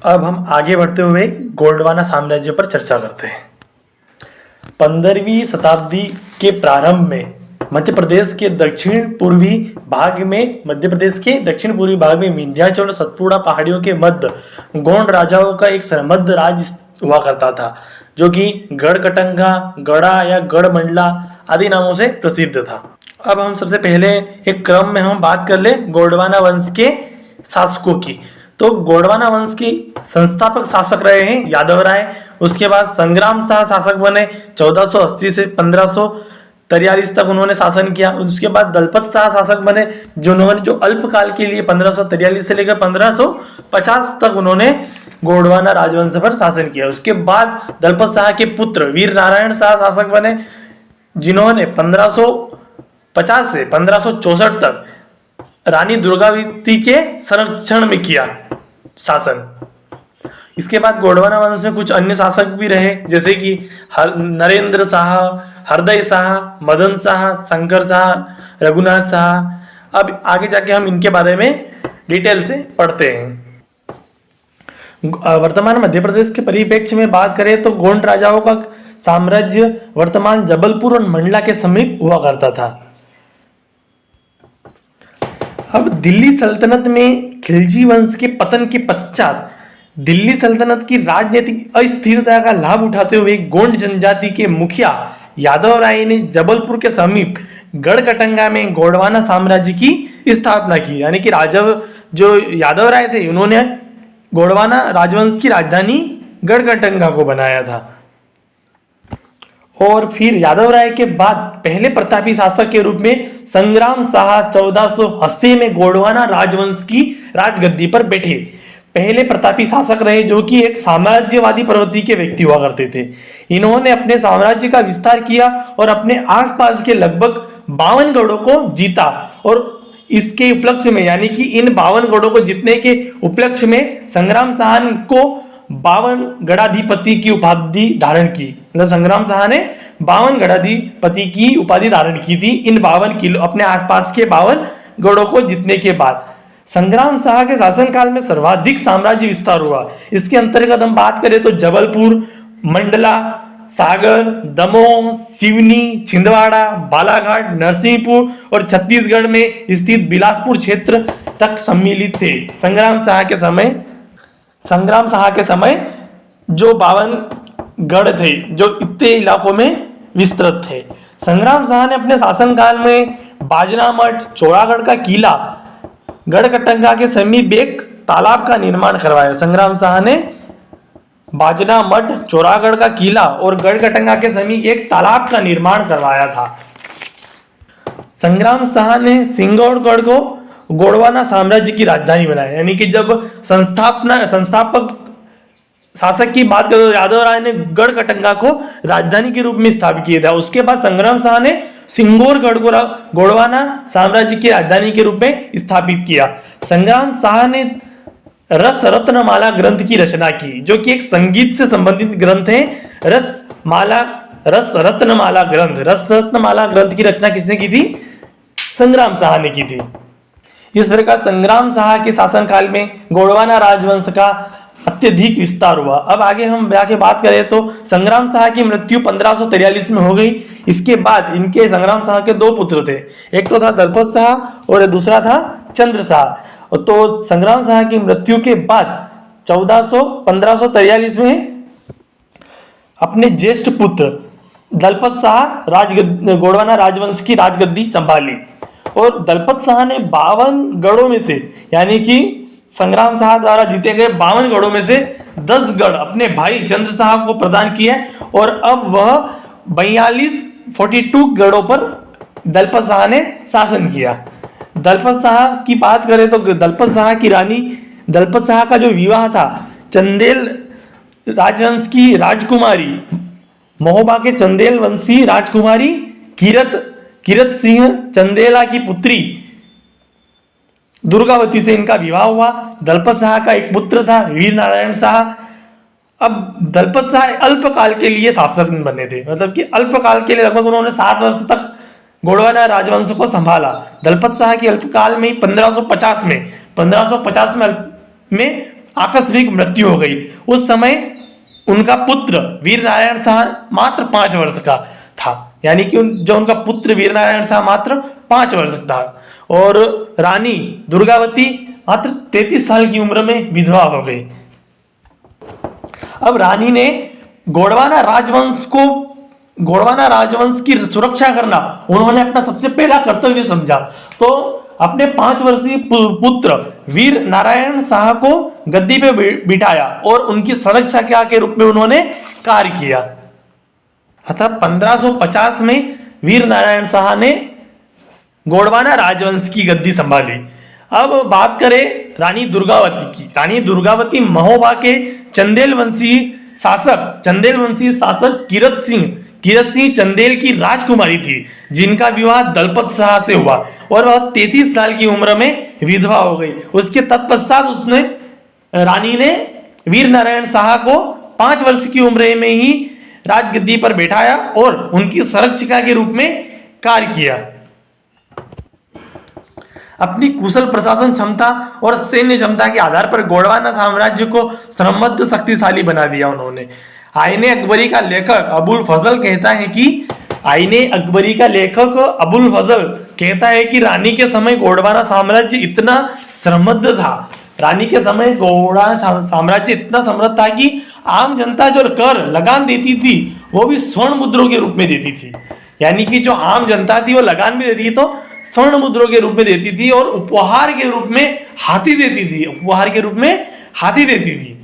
अब हम आगे बढ़ते हुए गोंडवाना साम्राज्य पर चर्चा करते हैं। 15वीं शताब्दी के प्रारंभ में मध्य प्रदेश के दक्षिण पूर्वी भाग में विंध्याचल और सतपुड़ा पहाड़ियों के मध्य गोंड राजाओं का एक समृद्ध राज्य हुआ करता था, जो कि गढ़कटंगा, गढ़ा या गढ़मंडला आदि नामों से प्रसिद्ध था। अब हम सबसे पहले एक क्रम में हम बात कर ले गोंडवाना वंश के शासकों की। तो गोंडवाना वंश के संस्थापक शासक रहे हैं यादव राय। उसके बाद संग्राम शाह शासक बने, 1480 से 1543 तक उन्होंने शासन किया। उसके बाद दलपत शाह शासक बने, जिन्होंने जो अल्पकाल के लिए 1543 से लेकर 1550 तक उन्होंने गोंडवाना राजवंश पर शासन किया। उसके बाद दलपत शाह के पुत्र वीर नारायण शाह शासक बने, जिन्होंने 1550 से 1564 तक रानी दुर्गावती के संरक्षण में किया शासन। इसके बाद गोंडवाना वंश में कुछ अन्य शासक भी रहे, जैसे कि नरेंद्र शाह, हरदय शाह, मदन शाह, शंकर शाह, रघुनाथ शाह। अब आगे जाके हम इनके बारे में डिटेल से पढ़ते हैं। वर्तमान मध्य प्रदेश के परिप्रेक्ष्य में बात करें तो गोंड राजाओं का साम्राज्य वर्तमान जबलपुर और मंडला के समीप हुआ करता था। अब दिल्ली सल्तनत में खिलजी वंश के पतन के पश्चात दिल्ली सल्तनत की राजनीतिक अस्थिरता का लाभ उठाते हुए गोंड जनजाति के मुखिया यादव राय ने जबलपुर के समीप गढ़कटंगा में गोंडवाना साम्राज्य की स्थापना की। यानी कि जो यादव राय थे, उन्होंने गोंडवाना राजवंश की राजधानी गढ़कटंगा को बनाया था। और फिर यादव राय के बाद पहले प्रतापी शासक के रूप में संग्राम शाह 1480 में गोंडवाना राजवंश की राजगद्दी पर बैठे पहले प्रतापी शासक रहे, जो कि एक साम्राज्यवादी प्रवृत्ति के व्यक्ति हुआ करते थे। इन्होंने अपने साम्राज्य का विस्तार किया और अपने आसपास के लगभग 52 गढ़ों को जीता। और इसके उपलक्ष्य में, यानी कि इन 52 गढ़ों को जीतने के उपलक्ष्य में संग्राम शाह को 52 गढ़ाधिपति की उपाधि धारण की। मतलब संग्राम शाह ने 52 गढ़ाधिपति की उपाधि धारण की थी इन 52 किलो अपने आसपास के 52 गढ़ों को जीतने के बाद। संग्राम शाह के शासनकाल में सर्वाधिक साम्राज्य विस्तार हुआ। इसके अंतर्गत हम बात करें तो जबलपुर, मंडला, सागर, दमोह, सिवनी, छिंदवाड़ा, बालाघाट, नरसिंहपुर और छत्तीसगढ़ में स्थित बिलासपुर क्षेत्र तक सम्मिलित थे। संग्राम शाह के समय जो 52 गढ़ थे, जो इतने इलाकों में विस्तृत थे। संग्राम शाह ने अपने शासनकाल में बाजना मठ, चौरागढ़ का किला, गढ़कटंगा के समीप एक तालाब का निर्माण करवाया। संग्राम शाह ने बाजना मठ, चौरागढ़ का किला और गढ़कटंगा के समीप एक तालाब का निर्माण करवाया था। संग्राम शाह ने सिंगौड़गढ़ को गोंडवाना साम्राज्य की राजधानी बनाया। यानी कि जब संस्थापक शासक की बात करें तो यादव राय ने गढ़कटंगा को राजधानी के रूप में स्थापित किया था। उसके बाद संग्राम शाह ने सिंगौरगढ़ को गोंडवाना साम्राज्य की राजधानी के रूप में स्थापित किया। संग्राम शाह ने रस रत्नमाला ग्रंथ की रचना की, जो कि एक संगीत से संबंधित ग्रंथ है। रस रत्नमाला ग्रंथ की रचना किसने की थी? संग्राम शाह ने की थी। इस प्रकार संग्राम शाह के शासनकाल में गोंडवाना राजवंश का अत्यधिक विस्तार हुआ। अब आगे हम जाके बात करें तो संग्राम शाह की मृत्यु 1543 में हो गई। इसके बाद इनके संग्राम शाह के 2 पुत्र थे, एक तो था दलपत शाह और दूसरा था चंद्र शाह। तो संग्राम शाह की मृत्यु के बाद 1543 में अपने ज्येष्ठ पुत्र दलपत शाह गोंडवाना राजवंश की राजगद्दी संभाली। और दलपत शाह ने 52 गढ़ों में से, यानी कि संग्राम शाह द्वारा जीते गए 52 गढ़ों में से 10 गढ़ अपने भाई चंद्र शाह को प्रदान किए। और अब वह 42 गढ़ों पर दलपत शाह ने शासन किया। दलपत शाह की बात करें तो दलपत शाह की रानी दलपत शाह का जो विवाह था चंदेल राजवंश की राजकुमारी महोबा के चंदेल वंशी राजकुमारी किरत सिंह चंदेला की पुत्री दुर्गावती से इनका विवाह हुआ। दलपत शाह का एक पुत्र था वीर नारायण शाह। अब दलपत शाह अल्पकाल के लिए शासक बने थे, मतलब कि अल्पकाल के लिए लगभग उन्होंने 7 वर्ष तक गोंडवाना राजवंश को संभाला। दलपत शाह की अल्पकाल में 1550 में आकस्मिक मृत्यु हो गई। उस समय उनका पुत्र वीर नारायण शाह मात्र 5 वर्ष का था, यानी कि जो उनका पुत्र वीर नारायण शाह मात्र 5 वर्ष था, और रानी दुर्गावती मात्र 33 साल की उम्र में विधवा हो गई। अब रानी ने गोंडवाना राजवंश की सुरक्षा करना उन्होंने अपना सबसे पहला कर्तव्य समझा। तो अपने 5 वर्षीय पुत्र वीर नारायण शाह को गद्दी पे बिठाया और उनकी संरक्षक के रूप में उन्होंने कार्य किया। अतः 1550 में वीर नारायण शाह ने गोंडवाना राजवंश की गद्दी संभाली। अब बात करें रानी दुर्गावती की। रानी दुर्गावती महोबा के चंदेल वंशी शासक कीरत सिंह चंदेल की राजकुमारी थी, जिनका विवाह दलपत शाह से हुआ और वह 33 साल की उम्र में विधवा हो गई। उसके तत्पश्चात रानी ने वीर नारायण शाह को 5 वर्ष की उम्र में ही राजगद्दी पर बैठाया और उनकी संरक्षिका के रूप में कार्य किया। अपनी कुशल प्रशासन क्षमता और सैन्य क्षमता के आधार पर गोंडवाना साम्राज्य को समृद्ध शक्तिशाली बना दिया उन्होंने। आईने अकबरी का लेखक अबुल फजल कहता है कि रानी के समय गोंडवाना साम्राज्य इतना समृद्ध था। रानी के समय गोंडवाना साम्राज्य इतना समृद्ध था कि आम जनता जो कर लगान देती थी वो भी स्वर्ण मुद्रों के रूप में देती थी। यानी कि जो आम जनता थी वो लगान भी देती थी तो स्वर्ण मुद्रों के रूप में देती थी, और उपहार के रूप में हाथी देती थी।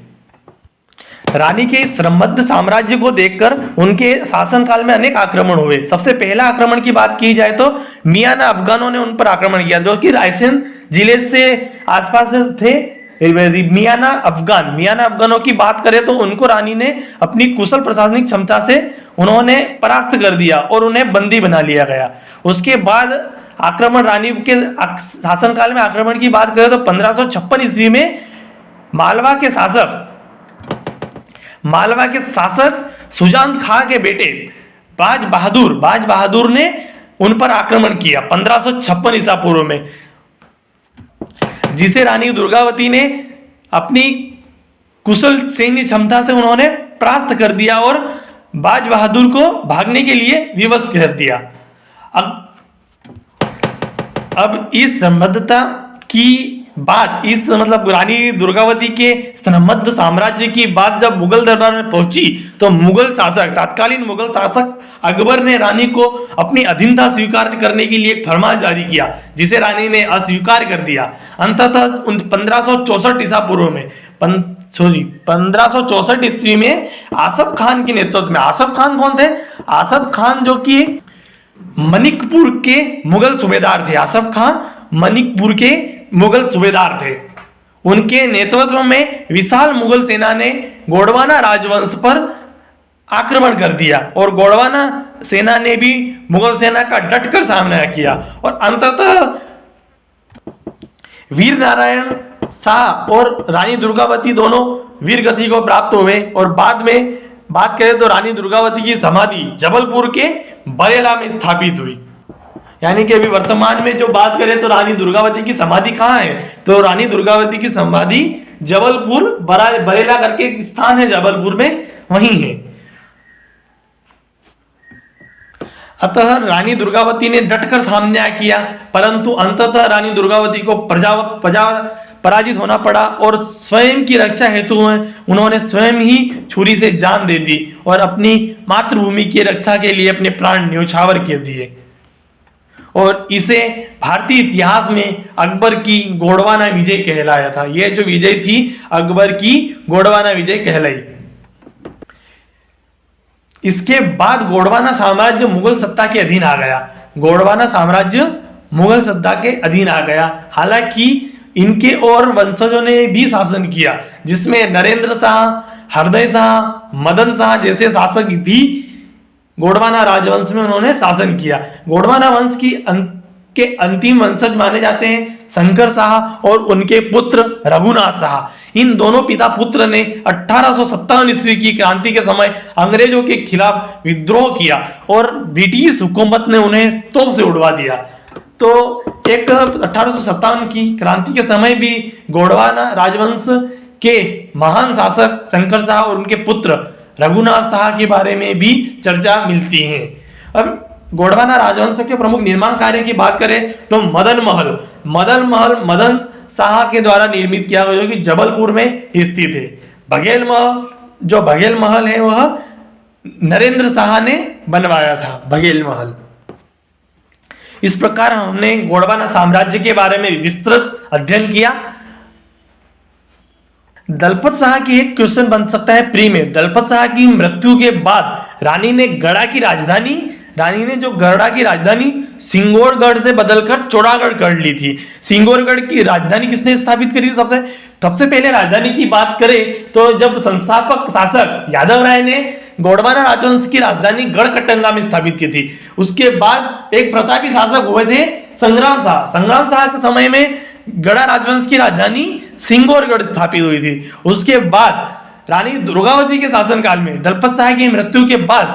रानी के समृद्ध साम्राज्य को देखकर उनके शासनकाल में अनेक आक्रमण हुए। सबसे पहला आक्रमण की बात की जाए तो मियाना अफगानों ने उन पर आक्रमण किया, जो कि रायसेन जिले से आसपास थे। मियाना अफगानों की बात करें तो उनको रानी ने अपनी कुशल प्रशासनिक क्षमता से उन्होंने परास्त कर दिया और उन्हें बंदी बना लिया गया। उसके बाद आक्रमण, रानी के शासनकाल में आक्रमण की बात करें तो 1556 ईस्वी में मालवा के शासक सुजान खां के बेटे बाज बहादुर ने उन पर आक्रमण किया 1556 ईसा पूर्व में, जिसे रानी दुर्गावती ने अपनी कुशल सैन्य क्षमता से उन्होंने परास्त कर दिया और बाज बहादुर को भागने के लिए विवश कर दिया। अब इस समृद्धता की बात, रानी दुर्गावती के समृद्ध साम्राज्य की बात जब मुगल दरबार में पहुंची तो तत्कालीन मुगल शासक अकबर ने रानी को अपनी अधीनता स्वीकार करने के लिए एक फरमान जारी किया, जिसे रानी ने अस्वीकार कर दिया। अंततः 1564 ईसा पूर्व में 1564 ईस्वी में आसफ खान के नेतृत्व में, आसफ खान कौन थे? आसफ खान जो कि मणिकपुर के मुगल सूबेदार थे। आसफ खान मणिकपुर के मुगल सूबेदार थे। उनके नेतृत्व में विशाल मुगल सेना ने गोंडवाना राजवंश पर आक्रमण कर दिया और गोंडवाना सेना ने भी मुगल सेना का डटकर सामना किया और अंततः वीर नारायण शाह और रानी दुर्गावती दोनों वीर गति को प्राप्त हुए। और बाद में बात करें तो रानी दुर्गावती की समाधि जबलपुर के बरेला में स्थापित हुई। यानी कि अभी वर्तमान में जो बात करें तो रानी दुर्गावती की समाधि कहाँ है, तो रानी दुर्गावती की समाधि जबलपुर बरेला करके एक स्थान है जबलपुर में, वहीं है। अतः रानी दुर्गावती ने डटकर सामना किया, परंतु अंततः रानी दुर्गावती को पराजित होना पड़ा और स्वयं की रक्षा हेतु उन्होंने स्वयं ही छुरी से जान दे दी और अपनी मातृभूमि की रक्षा के लिए अपने प्राण न्यौछावर कर दिए। और इसे भारतीय इतिहास में अकबर की गोंडवाना विजय कहलाया था। यह जो विजय थी अकबर की गोंडवाना विजय कहलाई। इसके बाद गोंडवाना साम्राज्य मुगल सत्ता के अधीन आ गया। गोंडवाना साम्राज्य मुगल सत्ता के अधीन आ गया। हालांकि इनके और वंशजों ने भी शासन किया, जिसमें नरेंद्र शाह, हरदय शाह, मदन शाह जैसे शासक भी गोंडवाना राजवंश में उन्होंने शासन किया। गोंडवाना वंश के अंतिम वंशज माने जाते हैं शंकर शाह और उनके पुत्र रघुनाथ शाह। इन दोनों पिता पुत्र ने 1857 ईस्वी की क्रांति के समय अंग्रेजों के खिलाफ विद्रोह किया और ब्रिटिश हुकूमत ने उन्हें तोप से उड़वा दिया। तो एक 1857 की क्रांति के समय भी गोंडवाना राजवंश के महान शासक शंकर शाह और उनके पुत्र रघुनाथ शाह के बारे में भी चर्चा मिलती है। अब गोंडवाना राजवंश के प्रमुख निर्माण कार्य की बात करें तो मदन शाह के द्वारा निर्मित किया गया, जो कि जबलपुर में स्थित है। बघेल महल है वह नरेंद्र शाह ने बनवाया था, बघेल महल। इस प्रकार हमने गोंडवाना साम्राज्य के बारे में विस्तृत अध्ययन किया। दलपत शाह की एक क्वेश्चन बन सकता है प्री में। दलपत शाह की मृत्यु के बाद रानी ने जो गढ़ा की राजधानी सिंगोरगढ़ से बदलकर चौड़ागढ़ कर ली थी। सिंगोरगढ़ की राजधानी किसने स्थापित करी? सबसे पहले राजधानी की बात करें तो जब संस्थापक शासक यादव राय ने गोंडवाना राजवंश की राजधानी गढ़कटंगा में स्थापित की थी। उसके बाद एक प्रतापी शासक हुए थे संग्राम शाह के समय में गढ़ा राजवंश की राजधानी सिंगोरगढ़ स्थापित हुई थी। उसके बाद रानी दुर्गावती के शासनकाल में दलपत शाह की मृत्यु के बाद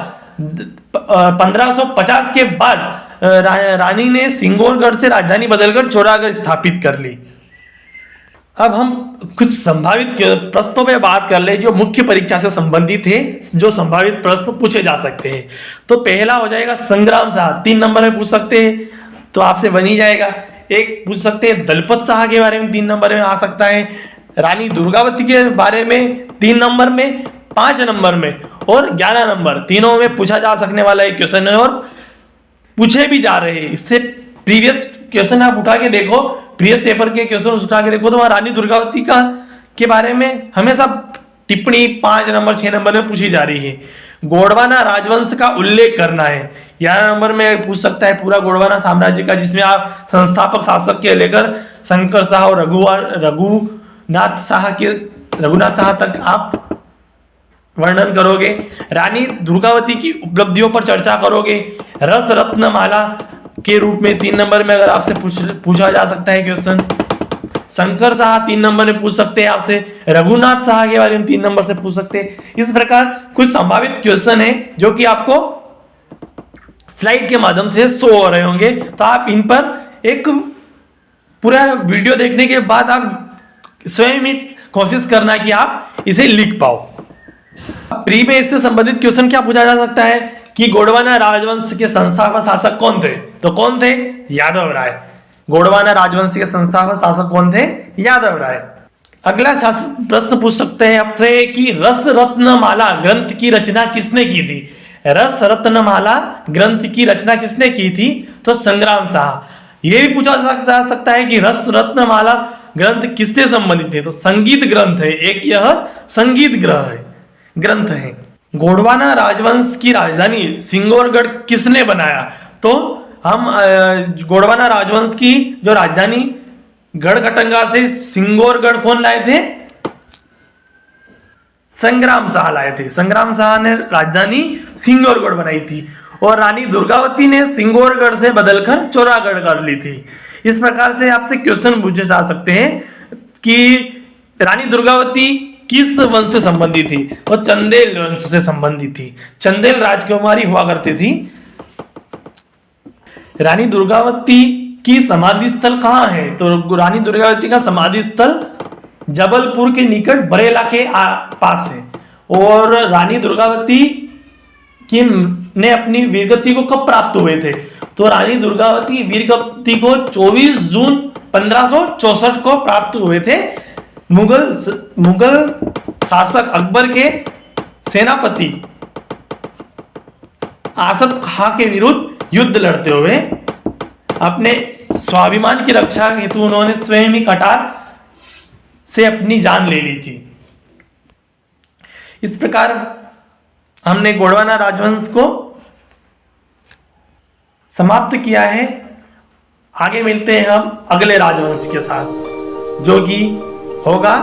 1550 के बाद रानी ने सिंगोरगढ़ से राजधानी बदलकर चौड़ागढ़ स्थापित कर ली। अब हम कुछ संभावित प्रश्नों पे बात कर ले जो मुख्य परीक्षा से संबंधित है, जो संभावित प्रश्न पूछे जा सकते हैं। तो पहला हो जाएगा संग्राम शाह, 3 नंबर में पूछ सकते हैं, तो आपसे बन ही जाएगा। एक पूछ सकते हैं दलपत शाह के बारे में, 3 नंबर में आ सकता है। रानी दुर्गावती के बारे में 3 नंबर में, 5 नंबर में और 11 नंबर, तीनों में पूछा जा सकने वाला एक क्वेश्चन है और पूछे भी जा रहे हैं। इससे प्रीवियस क्वेश्चन आप उठा के देखो, प्रीवियस पेपर के क्वेश्चन उठा के देखो तो वहां रानी दुर्गावती के बारे में हमेशा टिप्पणी 5 नंबर 6 नंबर में पूछी जा रही है। गोंडवाना राजवंश का उल्लेख करना है, 11 नंबर में पूछ सकता है पूरा गोंडवाना साम्राज्य का, जिसमें आप संस्थापक शासक के लेकर शंकर शाह और रघुनाथ शाह तक आप वर्णन करोगे। रानी दुर्गावती की उपलब्धियों पर चर्चा करोगे। रस रत्नमाला के रूप में 3 नंबर में अगर आपसे पूछा जा सकता है क्वेश्चन। शंकर शाह 3 नंबर में पूछ सकते हैं आपसे। रघुनाथ शाह के बारे में 3 नंबर से पूछ सकते हैं। इस प्रकार कुछ संभावित क्वेश्चन है जो कि आपको स्लाइड के माध्यम से शो हो रहे होंगे, तो आप इन पर एक पूरा वीडियो देखने के बाद आप स्वयं ही कोशिश करना कि आप इसे लिख पाओ। प्री में इससे संबंधित क्वेश्चन क्या पूछा जा सकता है कि गोंडवाना राजवंश के संस्थापक शासक कौन थे? तो कौन थे? यादव राय। गोंडवाना राजवंश के संस्थापक शासक कौन थे? यादव राय। अगला प्रश्न पूछ सकते हैं आपसे कि रस रत्नमाला ग्रंथ की रचना किसने की थी? रस रत्नमाला ग्रंथ की रचना किसने की थी? तो संग्राम शाह। यह भी पूछा जा सकता है कि रस रत्नमाला ग्रंथ किससे संबंधित है? तो संगीत ग्रंथ है, एक यह संगीत ग्रंथ है। गोंडवाना राजवंश की राजधानी सिंगोरगढ़ किसने बनाया? तो हम गोंडवाना राजवंश की जो राजधानी गढ़कटंगा से सिंगोरगढ़ कौन लाए थे? संग्राम शाह लाए थे। संग्राम शाह ने राजधानी सिंगोरगढ़ बनाई थी और रानी दुर्गावती ने सिंगोरगढ़ से बदलकर चौड़ागढ़ कर ली थी। इस प्रकार से आपसे क्वेश्चन पूछे जा सकते हैं कि रानी दुर्गावती किस वंश से संबंधित थी? तो चंदेल वंश से संबंधित थी। चंदेल राजकुमारी हुआ करती थी। रानी दुर्गावती की समाधि स्थल कहाँ है? तो रानी दुर्गावती का समाधि स्थल जबलपुर के निकट बरेला के पास है। और रानी दुर्गावती ने अपनी वीरगति को कब प्राप्त हुए थे? तो रानी दुर्गावती वीरगति को 24 जून 1564 को प्राप्त हुए थे। मुगल शासक अकबर के सेनापति आसफ खां के विरुद्ध युद्ध लड़ते हुए अपने स्वाभिमान की रक्षा हेतु उन्होंने स्वयं ही कटार से अपनी जान ले ली थी। इस प्रकार हमने गोंडवाना राजवंश को समाप्त किया है। आगे मिलते हैं हम अगले राजवंश के साथ, जो कि होगा